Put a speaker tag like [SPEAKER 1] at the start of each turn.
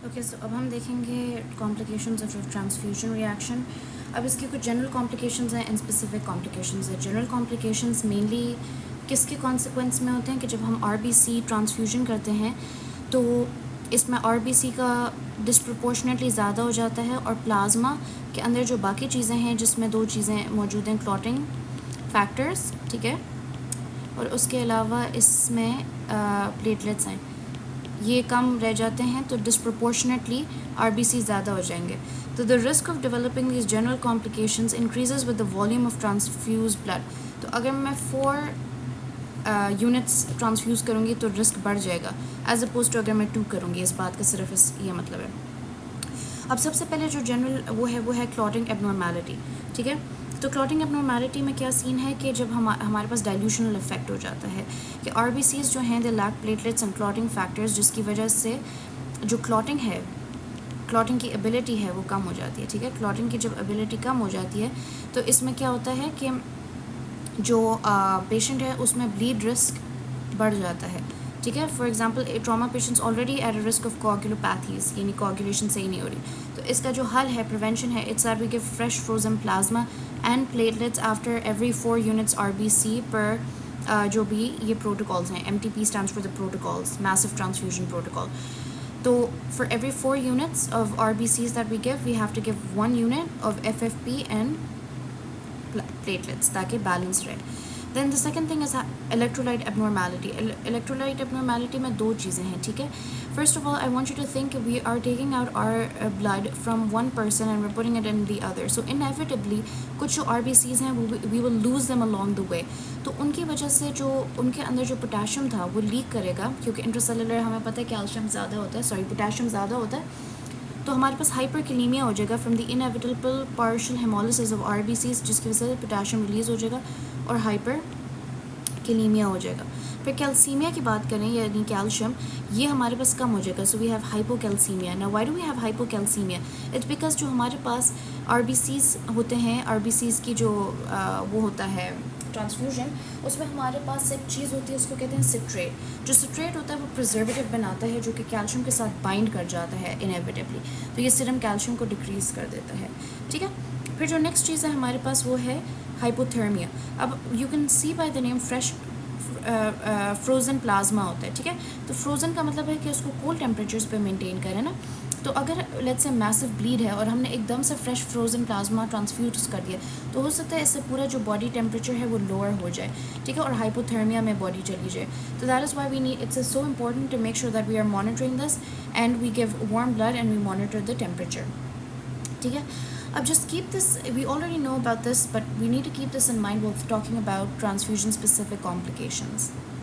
[SPEAKER 1] Okay so अब हम देखेंगे कॉम्प्लिकेशंस ऑफ ट्रांसफ्यूजन रिएक्शन। अब इसके कुछ जनरल कॉम्प्लिकेशंस हैं एंड स्पेसिफिक कॉम्प्लिकेशंस हैं। जनरल कॉम्प्लिकेशंस मेनली किसके कॉन्सिक्वेंस में होते हैं कि जब हम आरबीसी ट्रांसफ्यूजन करते हैं तो इसमें आरबीसी का डिस्प्रपोर्शनेटली ज़्यादा हो जाता है और प्लाज्मा के अंदर जो बाकी चीज़ें हैं जिसमें दो चीज़ें मौजूद हैं, क्लॉटिंग फैक्टर्स, ठीक है, और उसके अलावा इसमें प्लेटलेट्स हैं, ये कम रह जाते हैं तो डिस्प्रपोर्शनेटली आरबीसी ज़्यादा हो जाएंगे। तो the risk of developing this general complications increases with the volume of transfuse blood. तो अगर मैं 4 यूनिट्स ट्रांसफ्यूज़ करूँगी तो रिस्क बढ़ जाएगा एज अपोज टू अगर मैं 2 करूँगी। इस बात का सिर्फ ये मतलब है। अब सबसे पहले जो जनरल वो है क्लॉटिंग एबनॉर्मेलिटी, ठीक है। तो क्लॉटिंग एबनॉर्मेलिटी में क्या सीन है कि जब हमारे पास डाइल्यूशनल इफेक्ट हो जाता है कि आरबीसीज जो हैं they lack platelets and clotting factors, जिसकी वजह से जो क्लॉटिंग है, क्लॉटिंग की एबिलिटी है वो कम हो जाती है, ठीक है। क्लॉटिंग की जब एबिलिटी कम हो जाती है तो इसमें क्या होता है कि जो पेशेंट है उसमें ब्लीड रिस्क बढ़ जाता है, ठीक है। For example trauma patients already at a risk of coagulopathies, यानी कोआगुलेशन सही नहीं हो रही, तो इसका जो हल है, प्रिवेंशन है, it's that we give fresh frozen plasma and platelets after every 4 units RBC पर जो भी ये प्रोटोकॉल्स हैं। MTP stands for the protocols, massive transfusion protocol. तो for every 4 units of RBCs that we have to give 1 unit of FFP and platelets ताकि balance रहे। Then the second thing is electrolyte abnormality. Electrolyte abnormality में 2 चीज़ें हैं, ठीक है। First of all, I want you to think we are taking out our blood from one person and we're putting it in the other. So inevitably कुछ जो RBCs हैं we will lose them along the way. तो उनकी वजह से जो उनके अंदर जो पोटेशियम था वो लीक करेगा, क्योंकि इंट्रासेलुलर हमें पता है कैल्शियम ज़्यादा होता है, पोटेशियम ज़्यादा होता है, तो हमारे पास हाइपरकैलेमिया हो जाएगा from the inevitable partial haemolysis of RBCs, जिसकी वजह से पोटेशियम रिलीज़ हो जाएगा और हाइपरकैलेमिया हो जाएगा। फिर कैल्सीमिया की बात करें, यानी कैल्शियम, ये हमारे पास कम हो जाएगा। So we have hypocalcaemia. Now why do we have hypocalcaemia? It's because जो हमारे पास आरबीसीज होते हैं, आरबीसीज की जो वो होता है ट्रांसफ्यूजन, उसमें हमारे पास एक चीज़ होती है, उसको कहते हैं सिट्रेट। जो सिट्रेट होता है वो प्रिजर्वेटिव बनाता है जो कि कैल्शियम के साथ बाइंड कर जाता है इनएविटेबली, तो ये सीरम कैल्शियम को डिक्रीज़ कर देता है, ठीक है। फिर जो नेक्स्ट चीज़ है हमारे पास वो है हाइपोथर्मिया। अब you can see by the name fresh frozen plasma होता है, ठीक है। तो फ्रोज़न का मतलब है कि उसको कोल्ड टेम्परेचर्स पे मेंटेन करें ना। तो अगर लेट्स से मैसिव ब्लीड है और हमने एकदम से फ्रेश फ्रोज़न प्लाज्मा ट्रांसफ्यूज कर दिया तो हो सकता है इससे पूरा जो बॉडी टेम्परेचर है वो लोअर हो जाए, ठीक है, और हाइपोथर्मिया में बॉडी चली जाए। तो that is why we need, it's so important to make sure that we are monitoring this and we give warm blood and we monitor the temperature, ठीक है। अब just keep this, we already know about this but we need to keep this in mind while talking about transfusion specific complications.